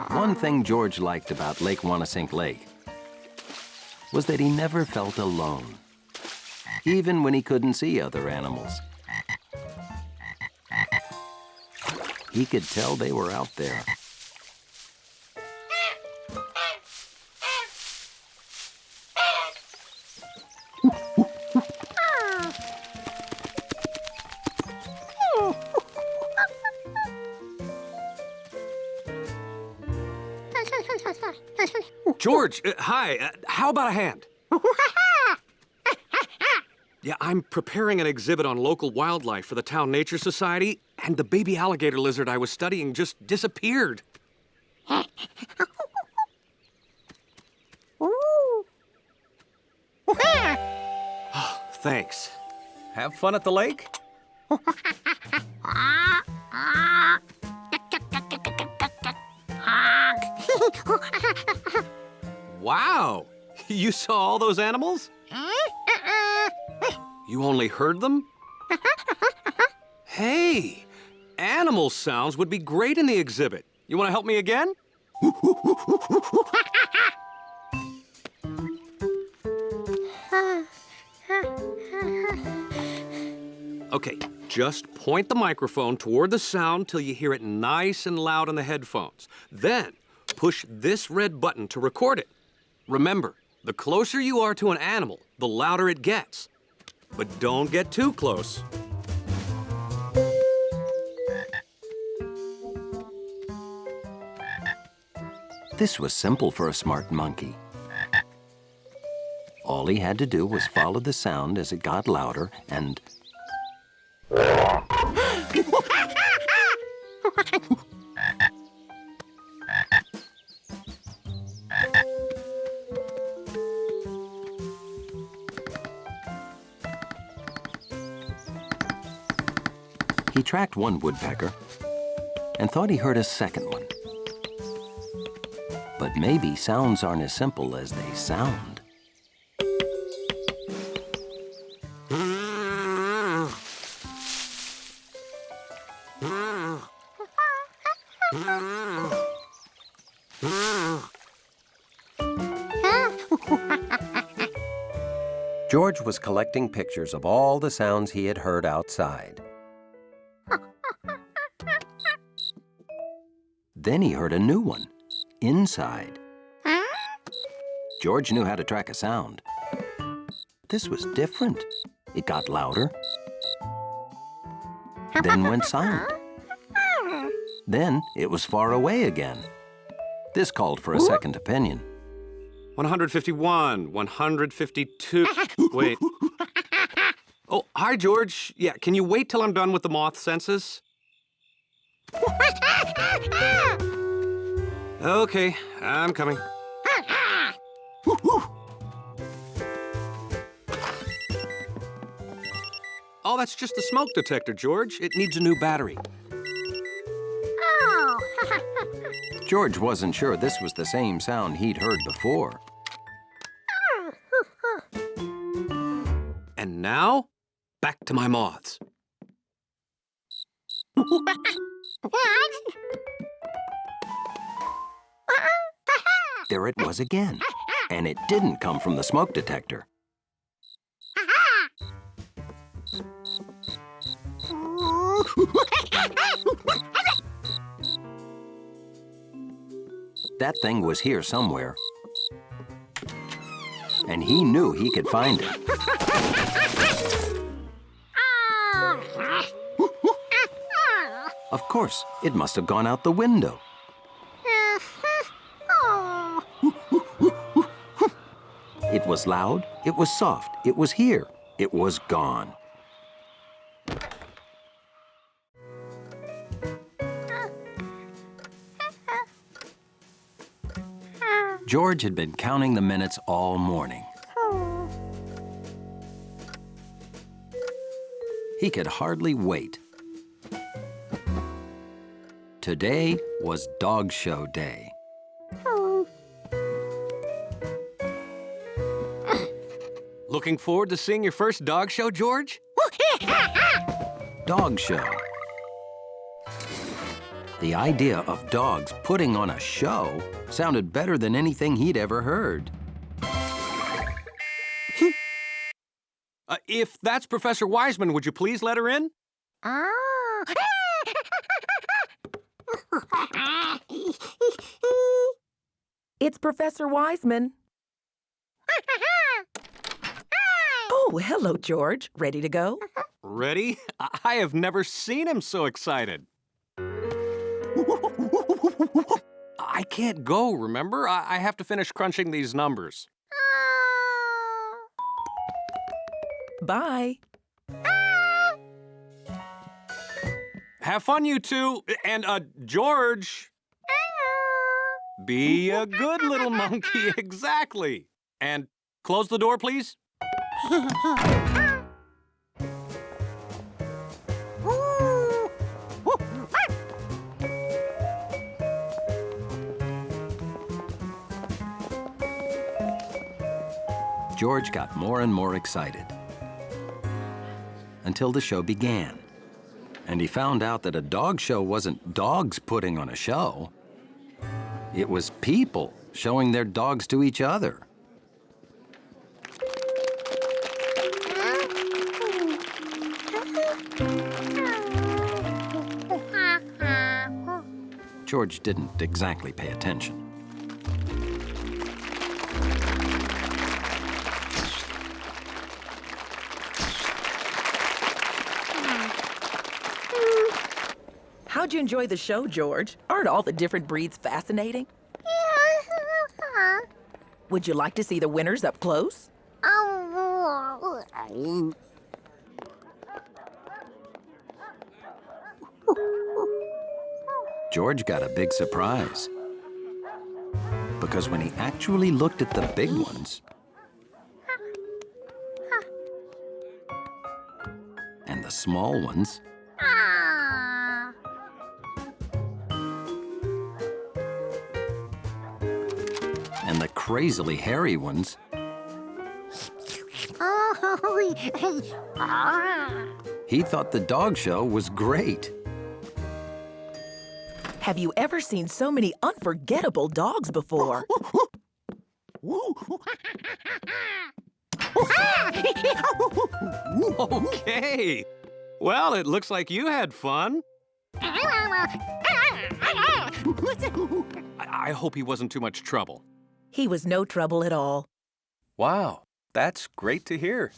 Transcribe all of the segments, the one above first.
One thing George liked about Lake Wanasink Lake was that he never felt alone, even when he couldn't see other animals. He could tell they were out there. George, hi. How about a hand? Yeah, I'm preparing an exhibit on local wildlife for the Town Nature Society, and the baby alligator lizard I was studying just disappeared. Thanks. Have fun at the lake? Wow! You saw all those animals? You only heard them? Hey! Animal sounds would be great in the exhibit. You want to help me again? Okay, just point the microphone toward the sound till you hear it nice and loud in the headphones. Then, push this red button to record it. Remember, the closer you are to an animal, the louder it gets. But don't get too close. This was simple for a smart monkey. All he had to do was follow the sound as it got louder and... He tracked one woodpecker and thought he heard a second one. But maybe sounds aren't as simple as they sound. George was collecting pictures of all the sounds he had heard outside. Then he heard a new one, inside. George knew how to track a sound. This was different. It got louder, then went silent. Then it was far away again. This called for a second opinion. 151, 152. Wait. Oh, hi, George. Yeah, can you wait till I'm done with the moth census? Okay, I'm coming. Oh, that's just the smoke detector, George. It needs a new battery. George wasn't sure this was the same sound he'd heard before. And now, back to my moths. There it was again, and it didn't come from the smoke detector. That thing was here somewhere, and he knew he could find it. Of course, it must have gone out the window. It was loud, it was soft, it was here, it was gone. George had been counting the minutes all morning. He could hardly wait. Today was dog show day. Looking forward to seeing your first dog show, George? Dog show. The idea of dogs putting on a show sounded better than anything he'd ever heard. If that's Professor Wiseman, would you please let her in? It's Professor Wiseman. Oh, hello, George. Ready to go? Ready? I have never seen him so excited. I can't go, remember? I have to finish crunching these numbers. Bye. Have fun, you two. And, George. Be a good little monkey, exactly. And close the door, please. George got more and more excited until the show began. And he found out that a dog show wasn't dogs putting on a show. It was people showing their dogs to each other. George didn't exactly pay attention. How'd you enjoy the show, George? Aren't all the different breeds fascinating? Would you like to see the winners up close? George got a big surprise. Because when he actually looked at the big ones, and the small ones, and the crazily hairy ones, he thought the dog show was great. Have you ever seen so many unforgettable dogs before? Okay. Well, it looks like you had fun. I hope he wasn't too much trouble. He was no trouble at all. Wow, that's great to hear.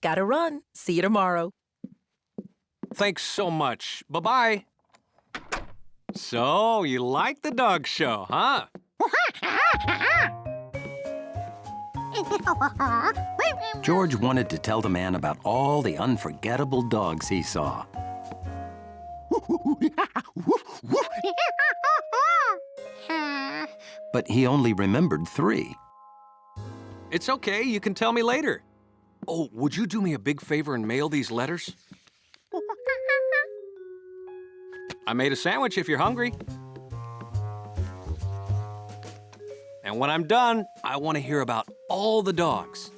Gotta run. See you tomorrow. Thanks so much. Bye-bye. So, you like the dog show, huh? George wanted to tell the man about all the unforgettable dogs he saw. But he only remembered 3. It's okay, you can tell me later. Oh, would you do me a big favor and mail these letters? I made a sandwich if you're hungry. And when I'm done, I want to hear about all the dogs.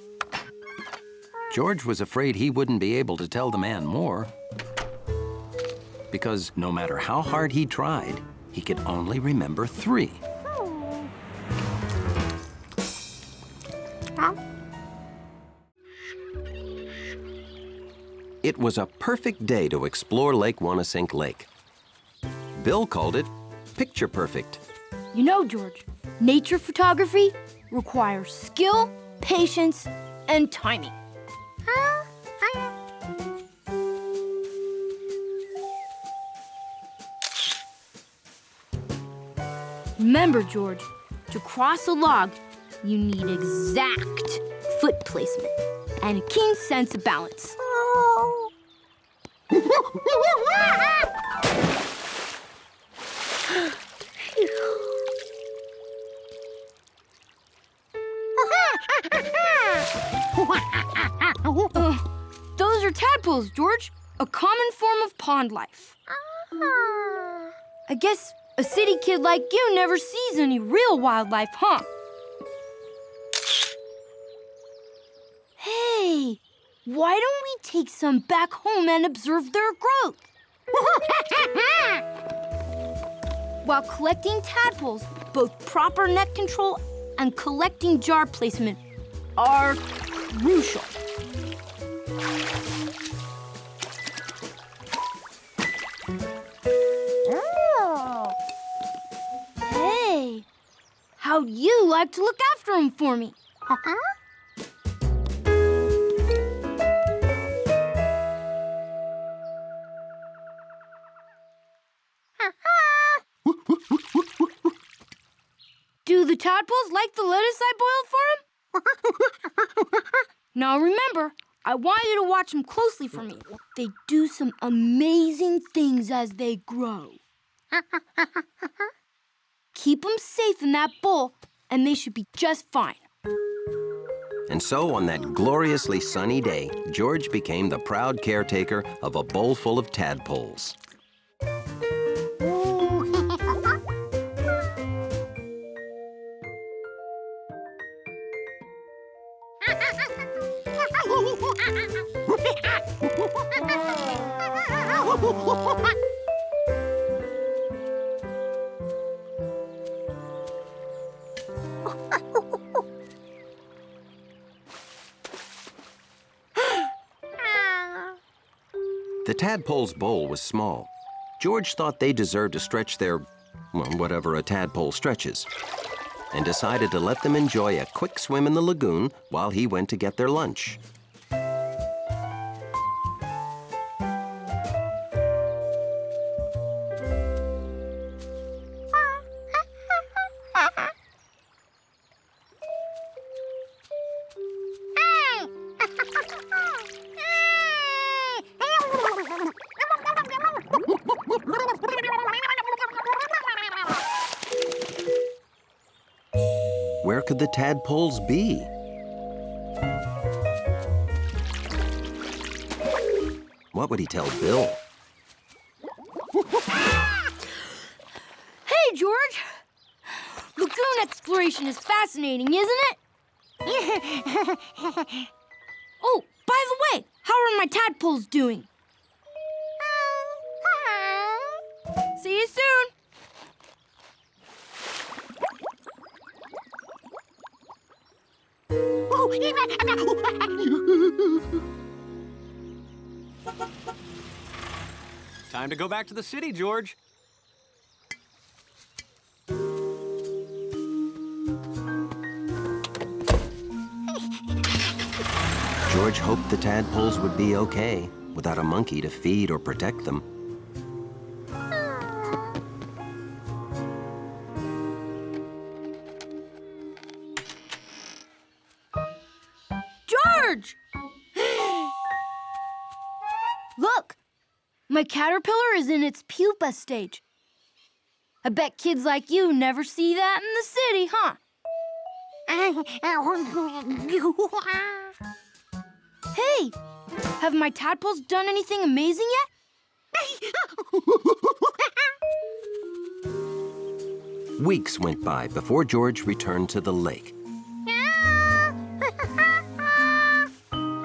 George was afraid he wouldn't be able to tell the man more, because no matter how hard he tried, he could only remember 3. It was a perfect day to explore Lake Wanasink Lake. Bill called it picture perfect. You know, George, nature photography requires skill, patience, and timing. Remember, George, to cross a log, you need exact foot placement and a keen sense of balance. Those are tadpoles, George. A common form of pond life. I guess a city kid like you never sees any real wildlife, huh? Hey, why don't we take some back home and observe their growth? While collecting tadpoles, both proper net control and collecting jar placement are crucial. Hey, how'd you like to look after him for me? Do the tadpoles like the lettuce I boiled for them? Now remember, I want you to watch them closely for me. They do some amazing things as they grow. Keep them safe in that bowl, and they should be just fine. And so, on that gloriously sunny day, George became the proud caretaker of a bowl full of tadpoles. The tadpole's bowl was small. George thought they deserved to stretch their, well, whatever a tadpole stretches, and decided to let them enjoy a quick swim in the lagoon while he went to get their lunch. Where could the tadpoles be? What would he tell Bill? Hey, George! Lagoon exploration is fascinating, isn't it? Oh, by the way, how are my tadpoles doing? See you soon! Time to go back to the city, George. George hoped the tadpoles would be okay without a monkey to feed or protect them. George! Look! My caterpillar is in its pupa stage. I bet kids like you never see that in the city, huh? Hey! Have my tadpoles done anything amazing yet? Weeks went by before George returned to the lake.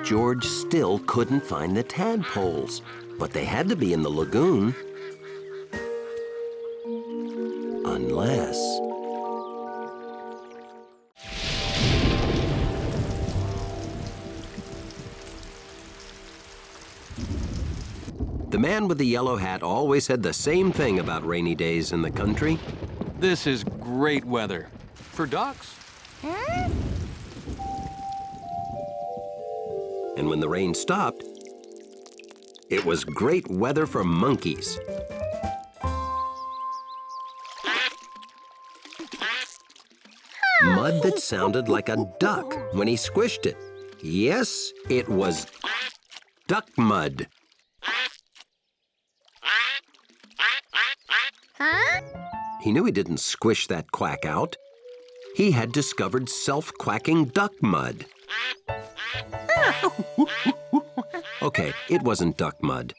George still couldn't find the tadpoles, but they had to be in the lagoon. Unless... The man with the yellow hat always said the same thing about rainy days in the country. This is great weather. For ducks. And when the rain stopped, it was great weather for monkeys. Mud that sounded like a duck when he squished it. Yes, it was duck mud. He knew he didn't squish that quack out. He had discovered self-quacking duck mud. Okay, it wasn't duck mud.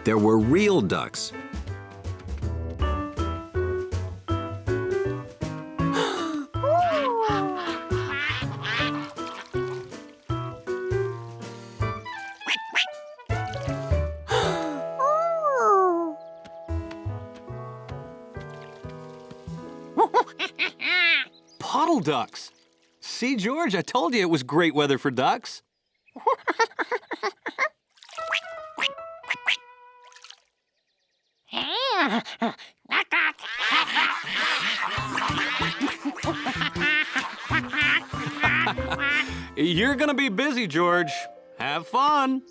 There were real ducks. puddle ducks. See, George, I told you it was great weather for ducks. You're gonna be busy, George. Have fun.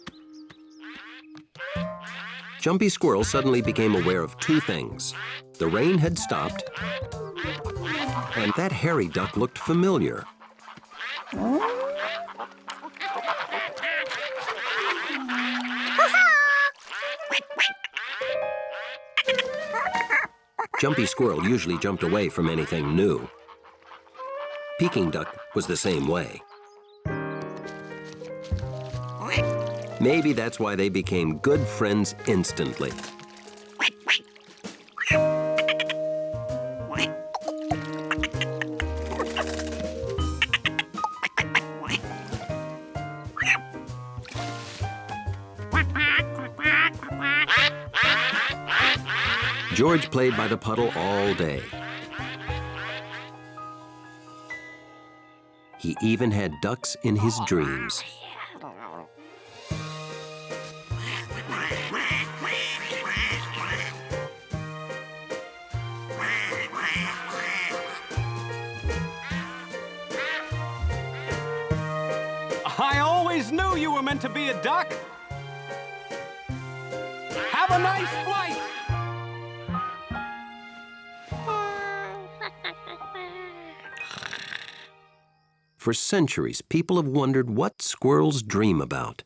Jumpy Squirrel suddenly became aware of two things. The rain had stopped, and that hairy duck looked familiar. Jumpy Squirrel usually jumped away from anything new. Peking Duck was the same way. Maybe that's why they became good friends instantly. George played by the puddle all day. He even had ducks in his dreams. I always knew you were meant to be a duck. Have a nice flight. For centuries, people have wondered what squirrels dream about.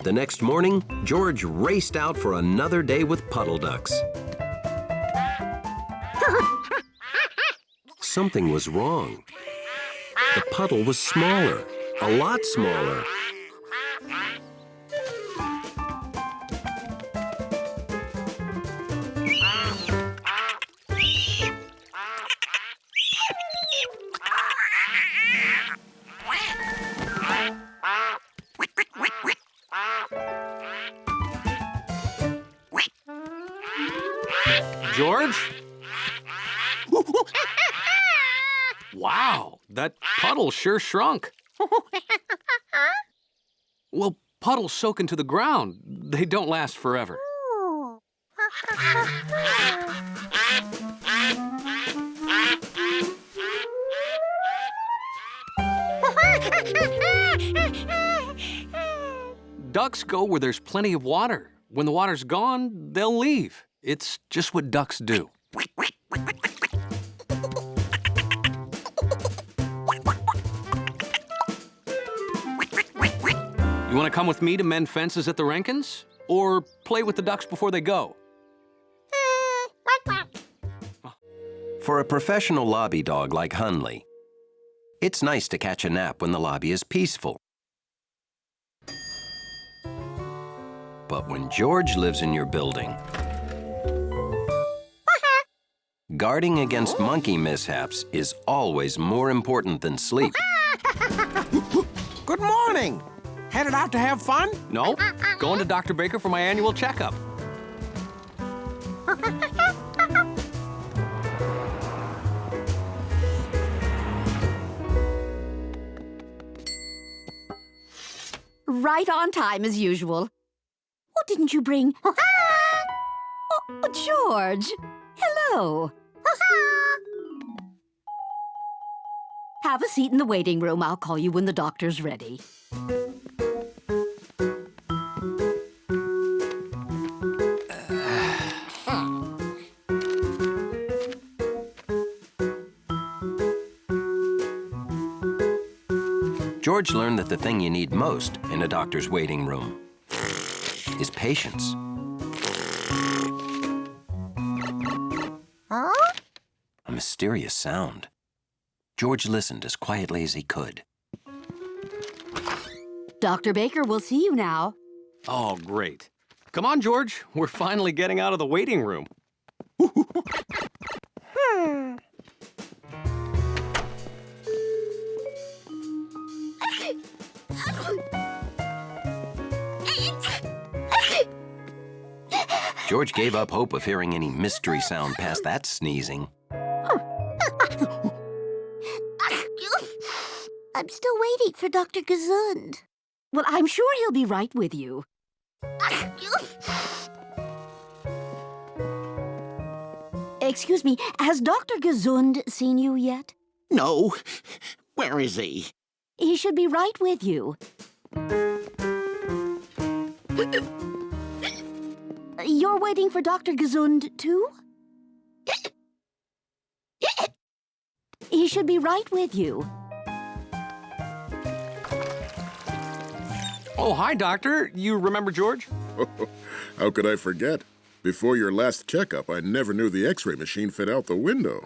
The next morning, George raced out for another day with puddle ducks. Something was wrong. The puddle was smaller, a lot smaller. George? Wow, that puddle sure shrunk. Well, puddles soak into the ground. They don't last forever. Ducks go where there's plenty of water. When the water's gone, they'll leave. It's just what ducks do. You want to come with me to mend fences at the Rankins? Or play with the ducks before they go? For a professional lobby dog like Hunley, it's nice to catch a nap when the lobby is peaceful. But when George lives in your building, guarding against monkey mishaps is always more important than sleep. Good morning. Headed out to have fun? No, going to Dr. Baker for my annual checkup. Right on time as usual. What didn't you bring? Oh, George. Hello. Have a seat in the waiting room. I'll call you when the doctor's ready. George learned that the thing you need most in a doctor's waiting room is patience. A mysterious sound. George listened as quietly as he could. Dr. Baker will see you now. Oh, great. Come on, George. We're finally getting out of the waiting room. George gave up hope of hearing any mystery sound past that sneezing. I'm still waiting for Dr. Gesund. Well, I'm sure he'll be right with you. Excuse me, has Dr. Gesund seen you yet? No. Where is he? He should be right with you. You're waiting for Dr. Gesund, too? He should be right with you. Oh, hi, Doctor. You remember George? How could I forget? Before your last checkup, I never knew the X-ray machine fit out the window.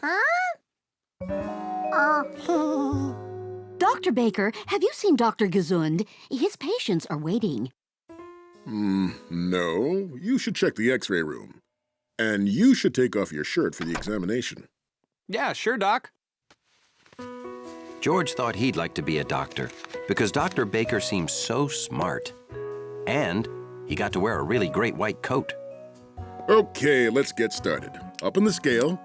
Dr. Baker, have you seen Dr. Gesund? His patients are waiting. No. You should check the X-ray room. And you should take off your shirt for the examination. Yeah, sure, Doc. George thought he'd like to be a doctor because Dr. Baker seemed so smart. And he got to wear a really great white coat. Okay, let's get started. Up on the scale.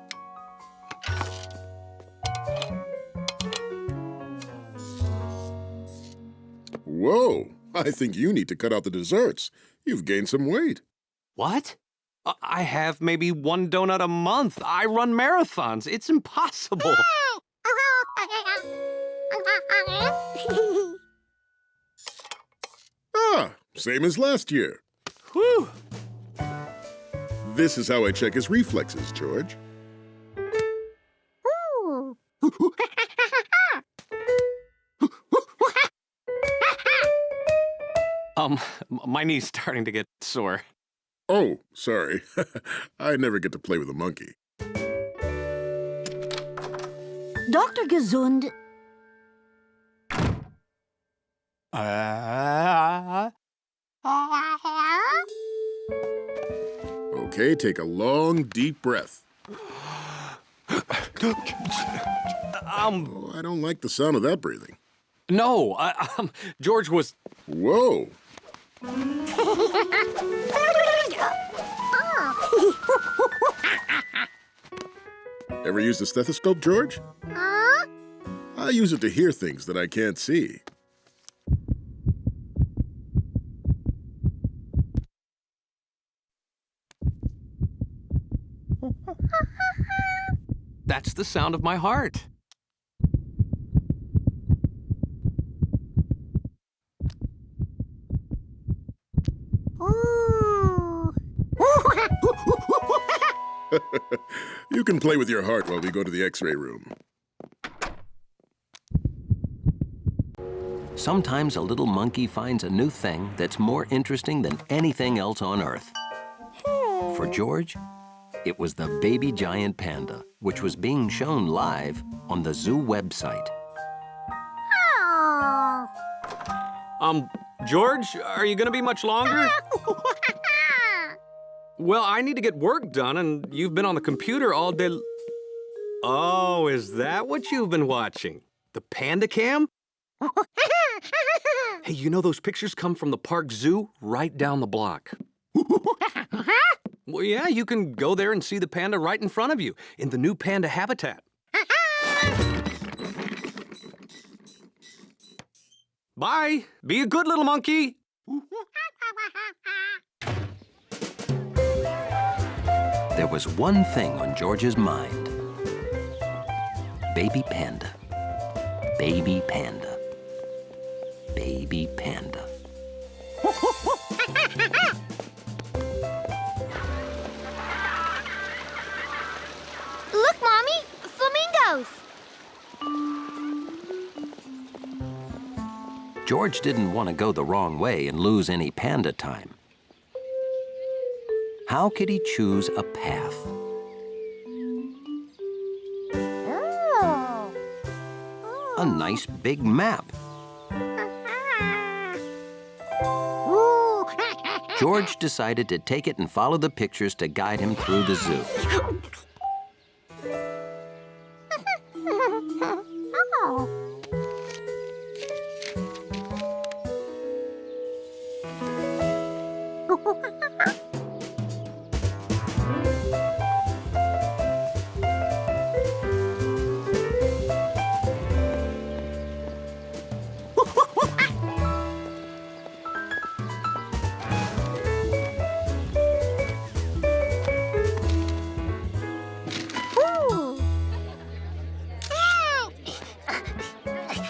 Whoa, I think you need to cut out the desserts. You've gained some weight. What? I have maybe one donut a month. I run marathons. It's impossible. Same as last year. Whew. This is how I check his reflexes, George. My knee's starting to get sore. Oh, sorry. I never get to play with a monkey. Dr. Gesund... Okay, take a long, deep breath. Oh, I don't like the sound of that breathing. No, George was... Whoa! Ever used a stethoscope, George? I use it to hear things that I can't see. That's the sound of my heart. You can play with your heart while we go to the X-ray room. Sometimes a little monkey finds a new thing that's more interesting than anything else on Earth. For George, it was the baby giant panda, which was being shown live on the zoo website. George, are you gonna be much longer? Well, I need to get work done, and you've been on the computer all day. Oh, is that what you've been watching? The panda cam? Hey, you know those pictures come from the park zoo right down the block. Well, yeah, you can go there and see the panda right in front of you in the new panda habitat. Bye. Be a good little monkey. There was one thing on George's mind. Baby panda. Baby panda. Baby panda. Look, Mommy! Flamingos! George didn't want to go the wrong way and lose any panda time. How could he choose a path? A nice big map. George decided to take it and follow the pictures to guide him through the zoo.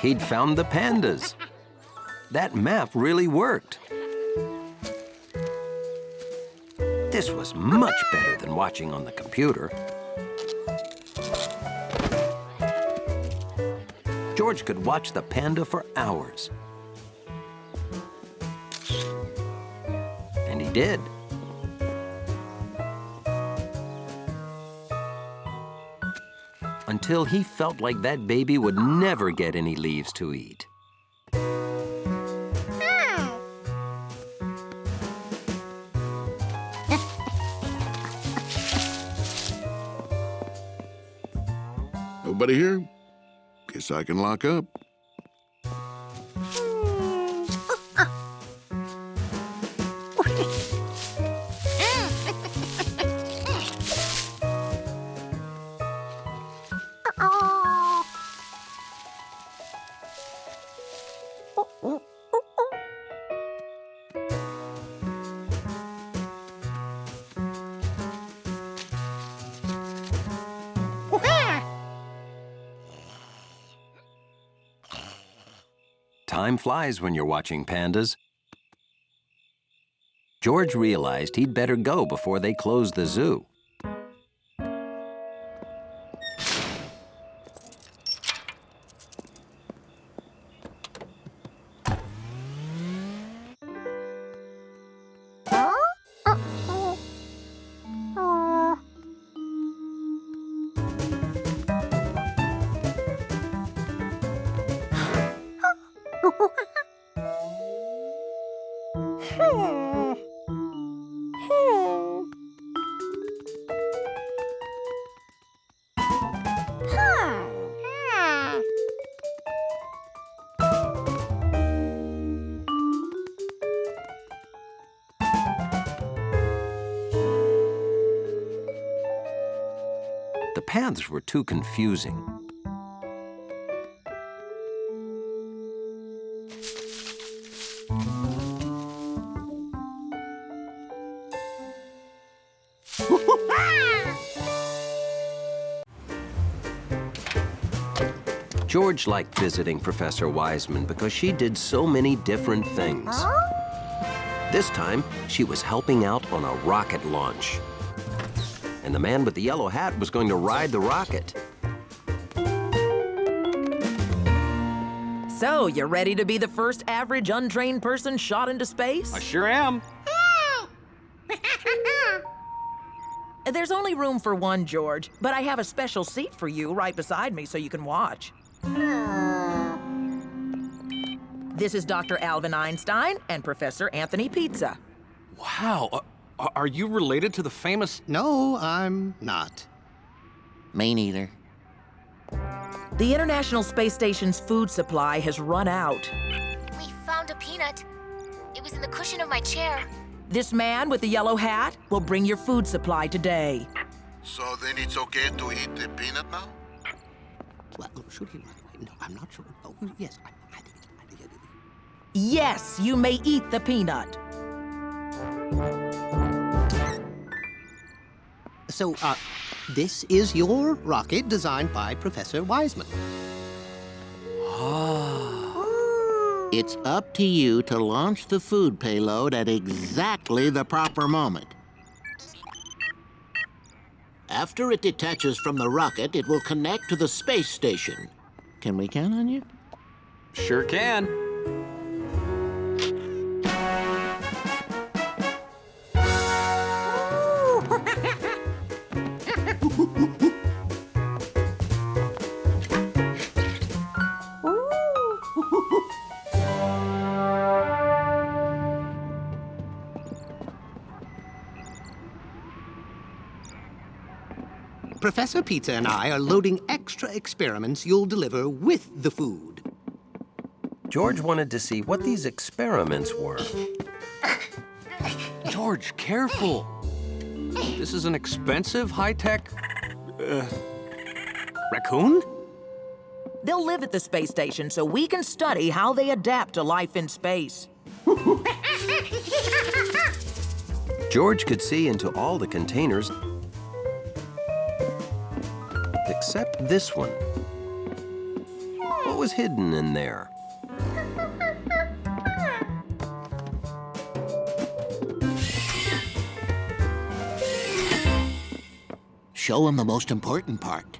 He'd found the pandas. That map really worked. This was much better than watching on the computer. George could watch the panda for hours. And he did. Until he felt like that baby would never get any leaves to eat. Nobody here? Guess I can lock up. Time flies when you're watching pandas. George realized he'd better go before they close the zoo. The paths were too confusing. George liked visiting Professor Wiseman because she did so many different things. This time, she was helping out on a rocket launch. And the man with the yellow hat was going to ride the rocket. So, you ready to be the first average untrained person shot into space? I sure am. There's only room for one, George, but I have a special seat for you right beside me so you can watch. This is Dr. Alvin Einstein and Professor Anthony Pizza. Wow. Are you related to the famous... No, I'm not. Me neither. The International Space Station's food supply has run out. We found a peanut. It was in the cushion of my chair. This man with the yellow hat will bring your food supply today. So then it's okay to eat the peanut now? Well, should he? No, I'm not sure. Oh, yes, I think it's... Yes, you may eat the peanut. So, this is your rocket designed by Professor Wiseman. It's up to you to launch the food payload at exactly the proper moment. After it detaches from the rocket, it will connect to the space station. Can we count on you? Sure can. Professor Pizza and I are loading extra experiments you'll deliver with the food. George wanted to see what these experiments were. George, careful. This is an expensive, high-tech... raccoon? They'll live at the space station so we can study how they adapt to life in space. George could see into all the containers except this one. What was hidden in there? Show him the most important part.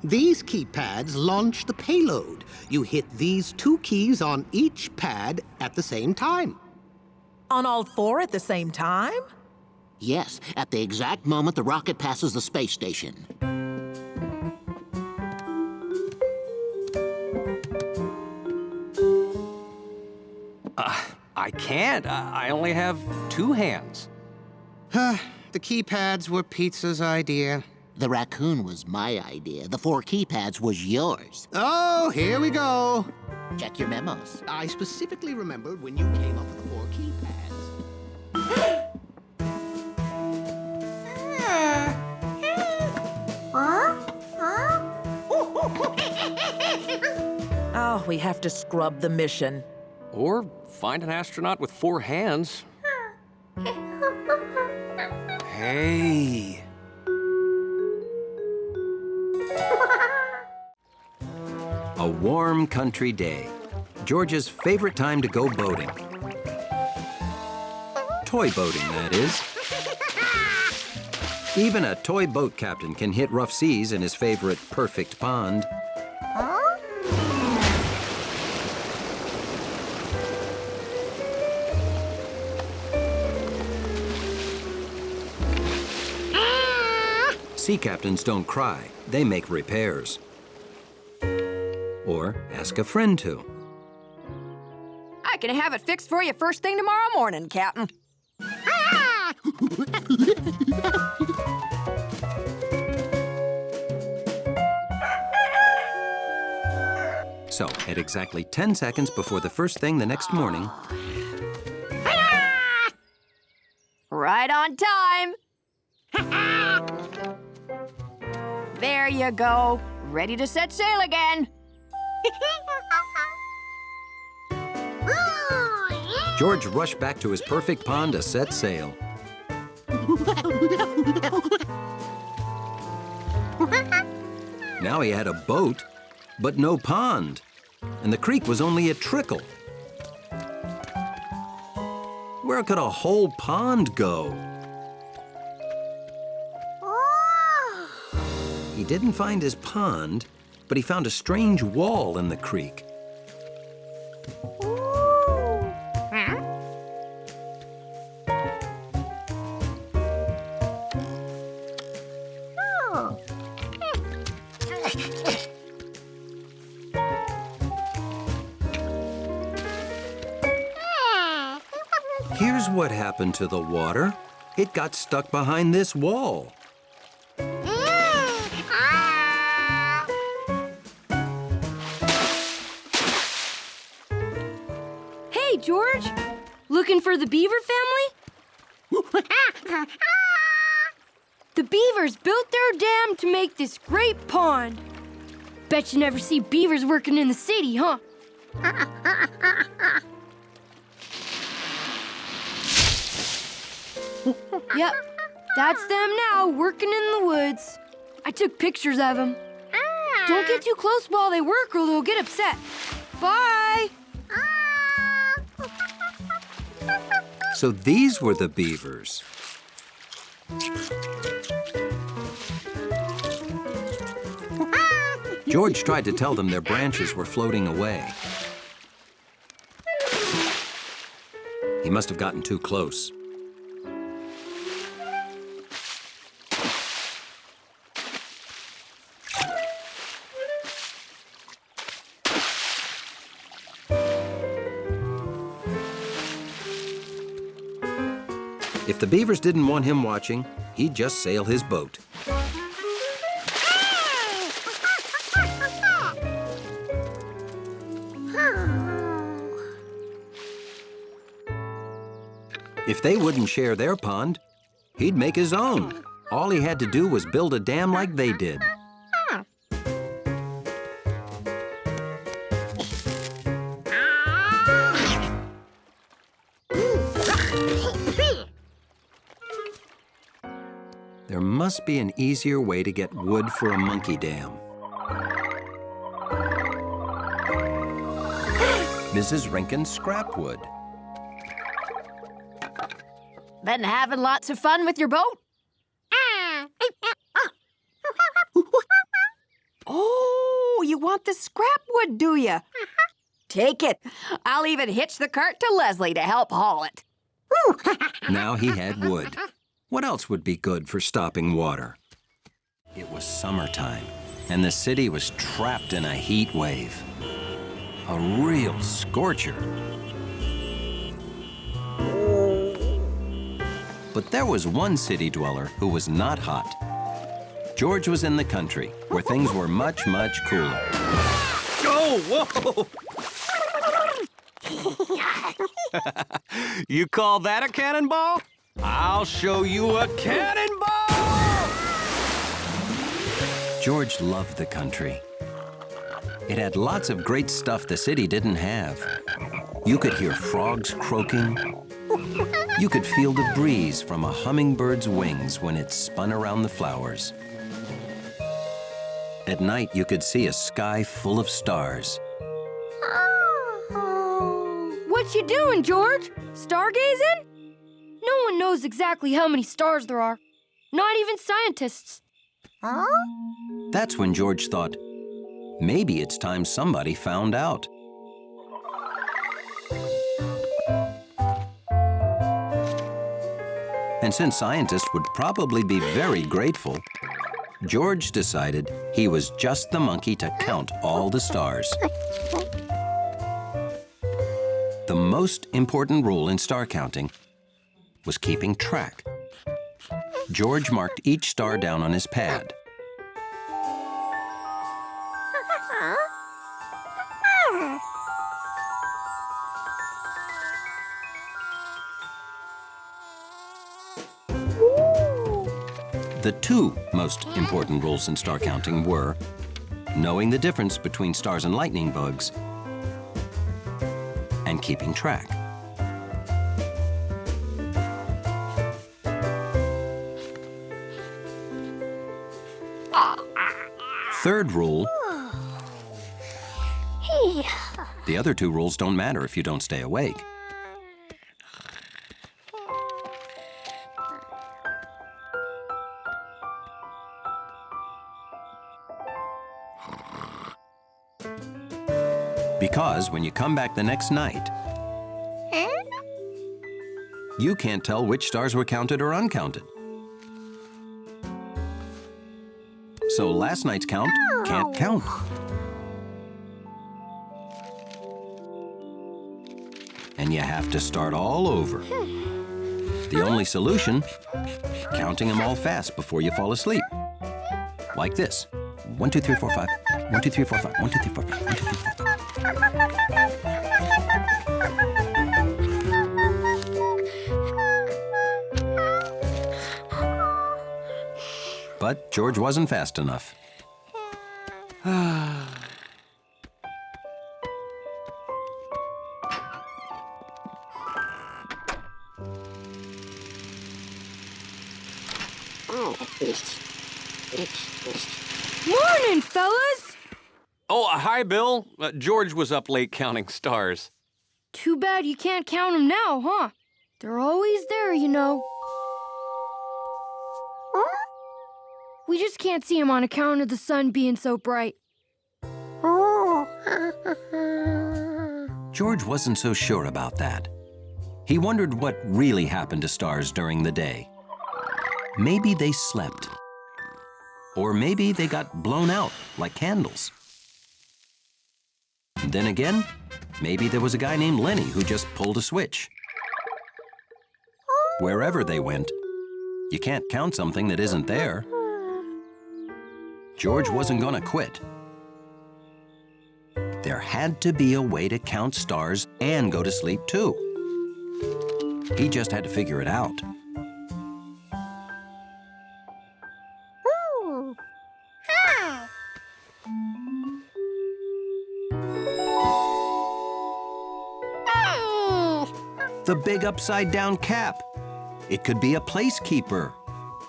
These keypads launch the payload. You hit these 2 keys on each pad at the same time. On all 4 at the same time? Yes, at the exact moment the rocket passes the space station. I can't. I only have 2 hands. The keypads were Pizza's idea. The raccoon was my idea. The 4 keypads was yours. Oh, here we go. Check your memos. I specifically remembered when you came up with the 4 keypads. Oh, we have to scrub the mission. Or find an astronaut with 4 hands. Hey. A warm country day. George's favorite time to go boating. Toy boating, that is. Even a toy boat captain can hit rough seas in his favorite perfect pond. Sea captains don't cry, they make repairs. Or ask a friend to. I can have it fixed for you first thing tomorrow morning, Captain. So, at exactly 10 seconds before the first thing the next morning, Right on time. There you go. Ready to set sail again. George rushed back to his perfect pond to set sail. Now he had a boat, but no pond. And the creek was only a trickle. Where could a whole pond go? He didn't find his pond, but he found a strange wall in the creek. Here's what happened to the water. It got stuck behind this wall. Hey, George! Looking for the beaver family? The beavers built their dam to make this great pond. Bet you never see beavers working in the city, huh? Yep, that's them now, working in the woods. I took pictures of them. Don't get too close while they work or they'll get upset. Bye! So these were the beavers. George tried to tell them their branches were floating away. He must have gotten too close. If the beavers didn't want him watching, he'd just sail his boat. If they wouldn't share their pond, he'd make his own. All he had to do was build a dam like they did. There must be an easier way to get wood for a monkey dam. Mrs. Rinkin's scrap wood. Been having lots of fun with your boat? Oh, you want the scrap wood, do you? Take it. I'll even hitch the cart to Leslie to help haul it. Now he had wood. What else would be good for stopping water? It was summertime, and the city was trapped in a heat wave. A real scorcher. But there was one city dweller who was not hot. George was in the country, where things were much, much cooler. Oh, whoa! You call that a cannonball? I'll show you a cannonball! George loved the country. It had lots of great stuff the city didn't have. You could hear frogs croaking. You could feel the breeze from a hummingbird's wings when it spun around the flowers. At night, you could see a sky full of stars. What you doing, George? Stargazing? No one knows exactly how many stars there are. Not even scientists. That's when George thought, maybe it's time somebody found out. And since scientists would probably be very grateful, George decided he was just the monkey to count all the stars. The most important rule in star counting was keeping track. George marked each star down on his pad. The two most important rules in star counting were knowing the difference between stars and lightning bugs and keeping track. Third rule, the other two rules don't matter if you don't stay awake. Because when you come back the next night, you can't tell which stars were counted or uncounted. So last night's count can't count. And you have to start all over. The only solution, counting them all fast before you fall asleep. Like this. 1, 2, 3, 4, 5. 1, 2, 3, 4, 5. 1, 2, 3, 4, 5. 1, 2, 3, 4, 5. But George wasn't fast enough. Morning, fellas! Oh, hi, Bill. George was up late counting stars. Too bad you can't count them now, huh? They're always there, you know. We just can't see them on account of the sun being so bright. George wasn't so sure about that. He wondered what really happened to stars during the day. Maybe they slept. Or maybe they got blown out like candles. Then again, maybe there was a guy named Lenny who just pulled a switch. Wherever they went, you can't count something that isn't there. George wasn't gonna quit. There had to be a way to count stars and go to sleep too. He just had to figure it out. The big upside-down cap. It could be a placekeeper.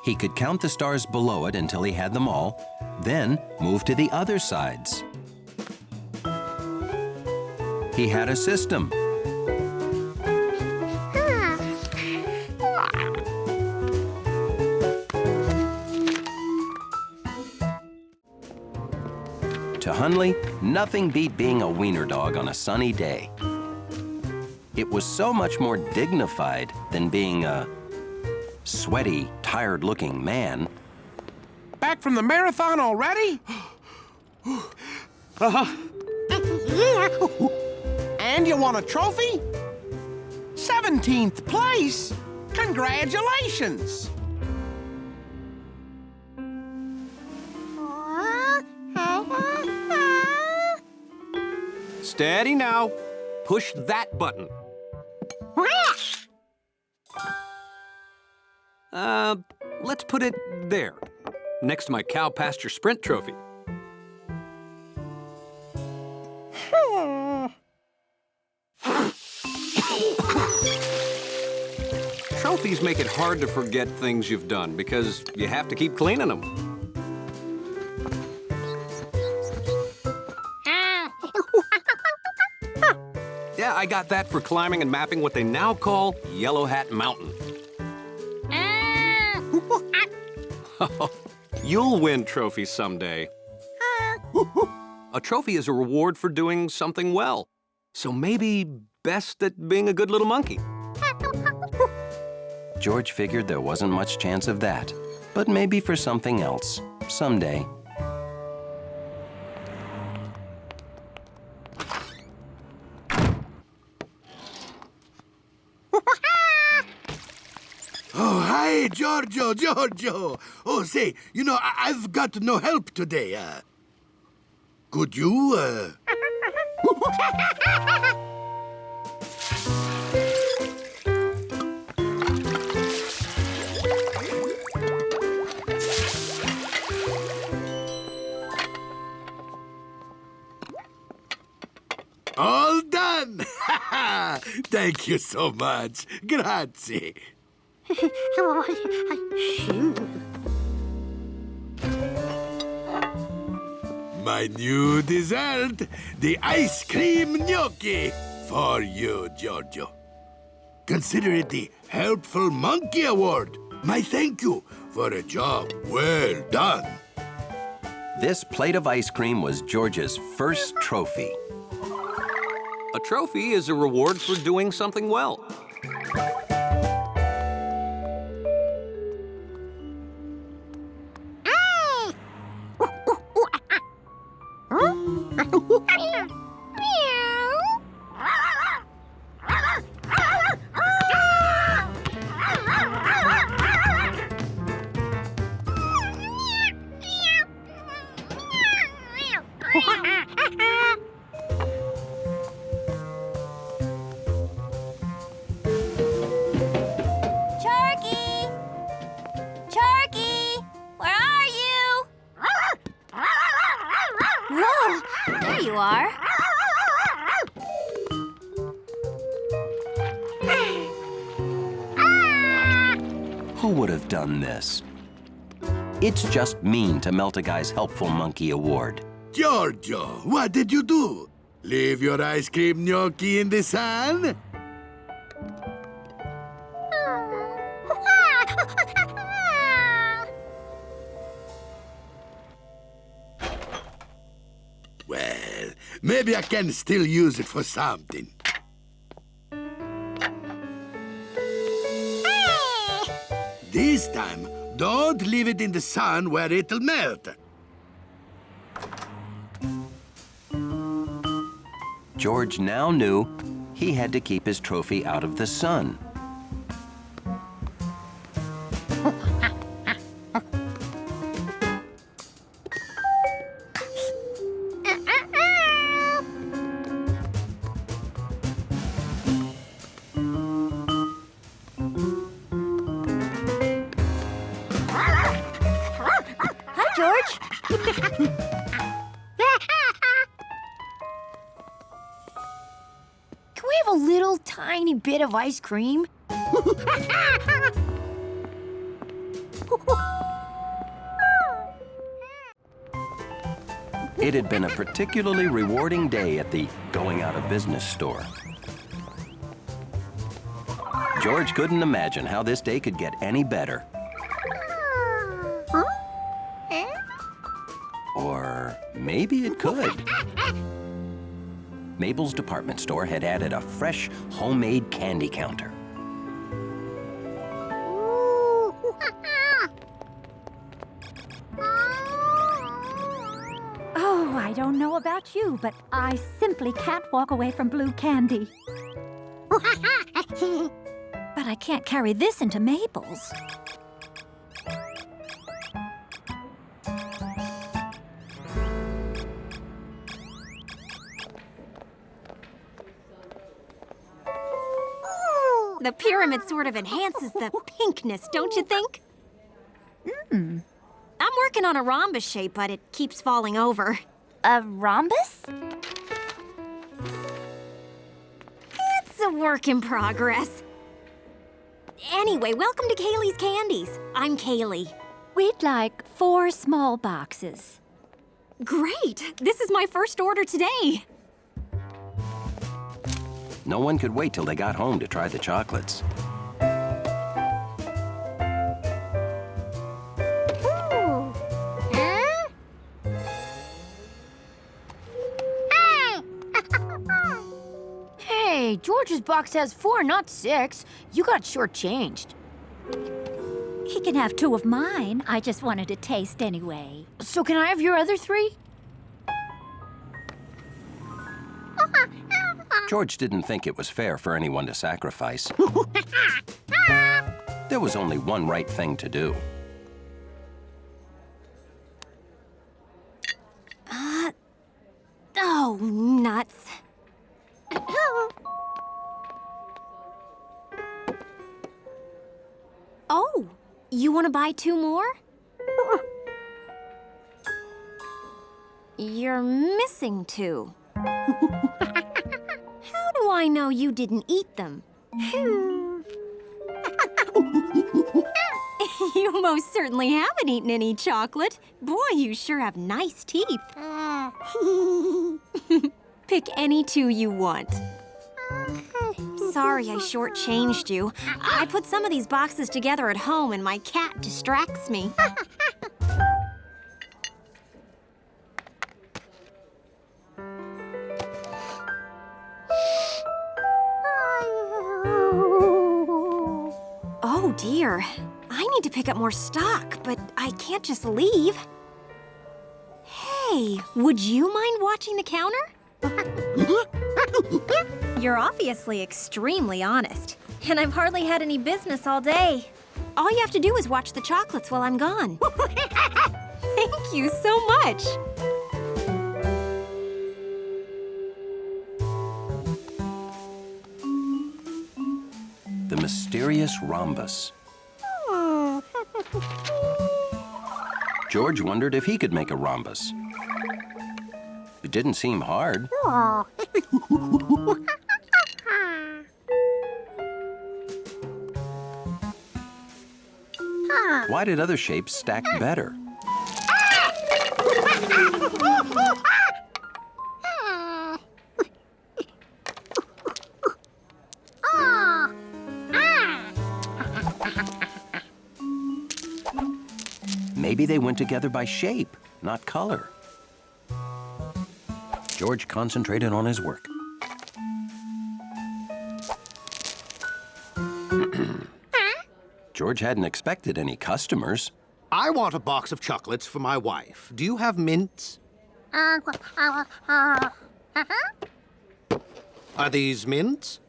He could count the stars below it until he had them all, then move to the other sides. He had a system. To Hunley, nothing beat being a wiener dog on a sunny day. It was so much more dignified than being a sweaty, tired-looking man. Back from the marathon already? And you won a trophy? 17th place? Congratulations! Steady now. Push that button. Let's put it there, next to my cow pasture sprint trophy. Trophies make it hard to forget things you've done because you have to keep cleaning them. Yeah, I got that for climbing and mapping what they now call Yellow Hat Mountain. You'll win trophies someday. A trophy is a reward for doing something well. So maybe best at being a good little monkey. George figured there wasn't much chance of that, but maybe for something else, someday. Oh, hi, Giorgio. Oh, say, you know, I've got no help today. Could you, All done! Thank you so much. Grazie. My new dessert, the ice cream gnocchi, for you, Giorgio. Consider it the Helpful Monkey Award. My thank you for a job well done. This plate of ice cream was George's first trophy. A trophy is a reward for doing something well. Who would have done this? It's just mean to melt a guy's Helpful Monkey Award. Giorgio, what did you do? Leave your ice cream gnocchi in the sun? Well, maybe I can still use it for something. This time, don't leave it in the sun where it'll melt. George now knew he had to keep his trophy out of the sun. Can we have a little tiny bit of ice cream? It had been a particularly rewarding day at the going out of business store. George couldn't imagine how this day could get any better. Or maybe it could. Mabel's department store had added a fresh, homemade candy counter. Oh, I don't know about you, but I simply can't walk away from blue candy. But I can't carry this into Mabel's. The pyramid sort of enhances the pinkness, don't you think? I'm working on a rhombus shape, but it keeps falling over. A rhombus? It's a work in progress. Anyway, welcome to Kaylee's Candies. I'm Kaylee. We'd like 4 small boxes. Great! This is my first order today. No one could wait till they got home to try the chocolates. Hey, George's box has 4, not 6. You got shortchanged. He can have 2 of mine. I just wanted to taste anyway. So can I have your other 3? George didn't think it was fair for anyone to sacrifice. There was only one right thing to do. Oh, nuts. Oh, you want to buy 2 more? You're missing 2. How do I know you didn't eat them? You most certainly haven't eaten any chocolate. Boy, you sure have nice teeth. Pick any 2 you want. Sorry I shortchanged you. I put some of these boxes together at home and my cat distracts me. Oh dear. I need to pick up more stock, but I can't just leave. Hey, would you mind watching the counter? You're obviously extremely honest, and I've hardly had any business all day. All you have to do is watch the chocolates while I'm gone. Thank you so much. The mysterious rhombus. George wondered if he could make a rhombus. It didn't seem hard. Why did other shapes stack better? Maybe they went together by shape, not color. George concentrated on his work. George hadn't expected any customers. I want a box of chocolates for my wife. Do you have mints? Are these mints?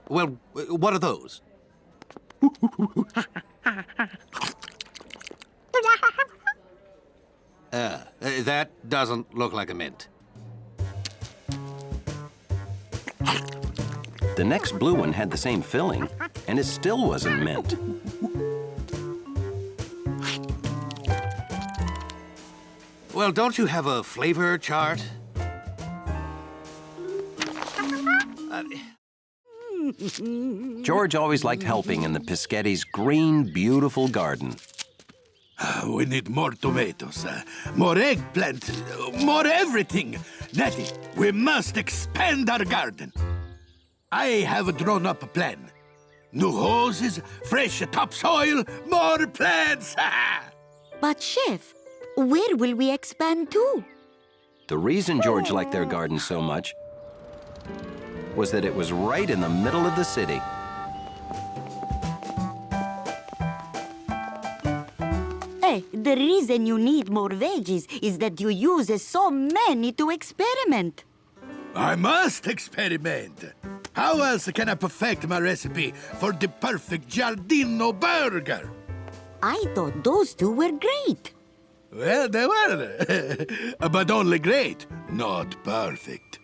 Well, what are those? That doesn't look like a mint. The next blue one had the same filling, and it still wasn't mint. Well, don't you have a flavor chart? George always liked helping in the Pischetti's green, beautiful garden. We need more tomatoes, more eggplant, more everything. Nettie, we must expand our garden. I have drawn up a plan. New hoses, fresh topsoil, more plants. But, Chef, where will we expand to? The reason George liked their garden so much was that it was right in the middle of the city. Hey, the reason you need more veggies is that you use so many to experiment. I must experiment. How else can I perfect my recipe for the perfect Giardino burger? I thought those two were great. Well, they were, but only great, not perfect.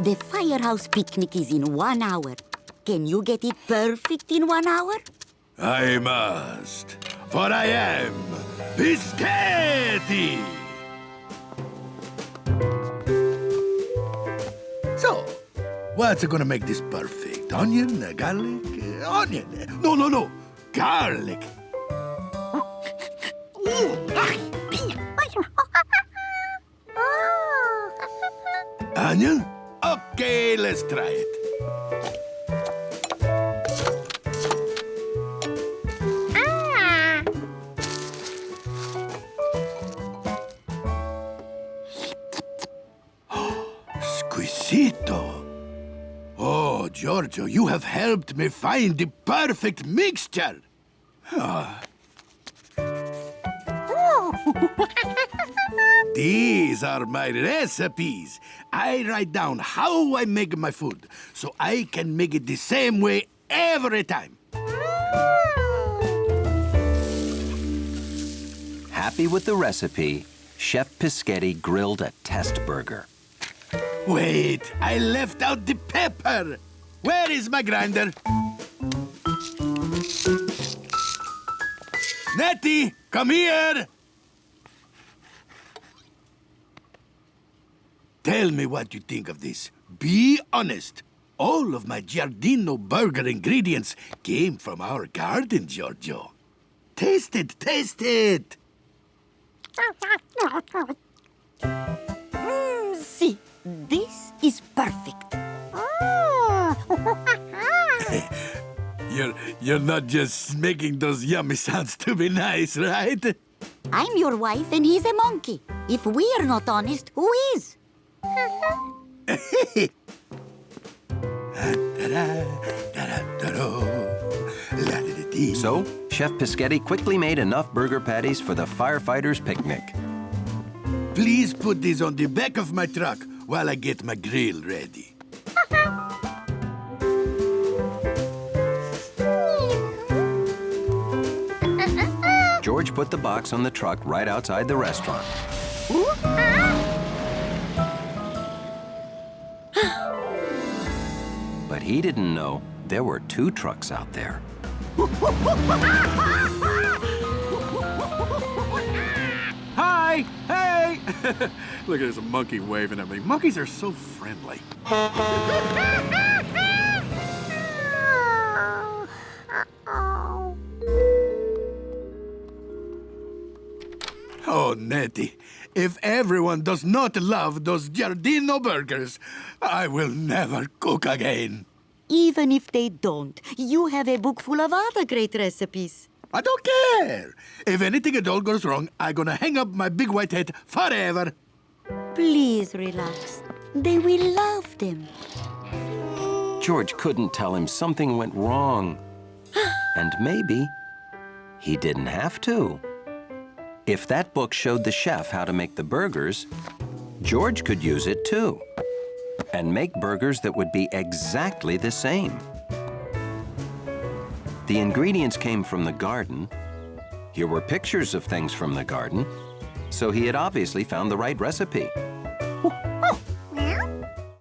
The firehouse picnic is in 1 hour. Can you get it perfect in 1 hour? I must, for I am Pischetti! So, what's gonna make this perfect? Onion, garlic, onion. No, garlic. Onion? Okay, let's try it. Squisito. Oh, Giorgio, you have helped me find the perfect mixture. These are my recipes. I write down how I make my food, so I can make it the same way every time. Happy with the recipe, Chef Pischetti grilled a test burger. Wait, I left out the pepper. Where is my grinder? Nettie, come here. Tell me what you think of this. Be honest. All of my Giardino burger ingredients came from our garden, Giorgio. Taste it, taste it. See, this is perfect. You're not just making those yummy sounds to be nice, right? I'm your wife and he's a monkey. If we are not honest, who is? So, Chef Pischetti quickly made enough burger patties for the firefighters' picnic. Please put these on the back of my truck while I get my grill ready. George put the box on the truck right outside the restaurant. But he didn't know there were 2 trucks out there. Hi! Hey! Look at this monkey waving at me. Monkeys are so friendly. Oh, Nettie, if everyone does not love those Giardino burgers, I will never cook again. Even if they don't, you have a book full of other great recipes. I don't care. If anything at all goes wrong, I'm gonna hang up my big white hat forever. Please relax. They will love them. George couldn't tell him something went wrong. And maybe he didn't have to. If that book showed the chef how to make the burgers, George could use it too. And make burgers that would be exactly the same. The ingredients came from the garden. Here were pictures of things from the garden. So he had obviously found the right recipe.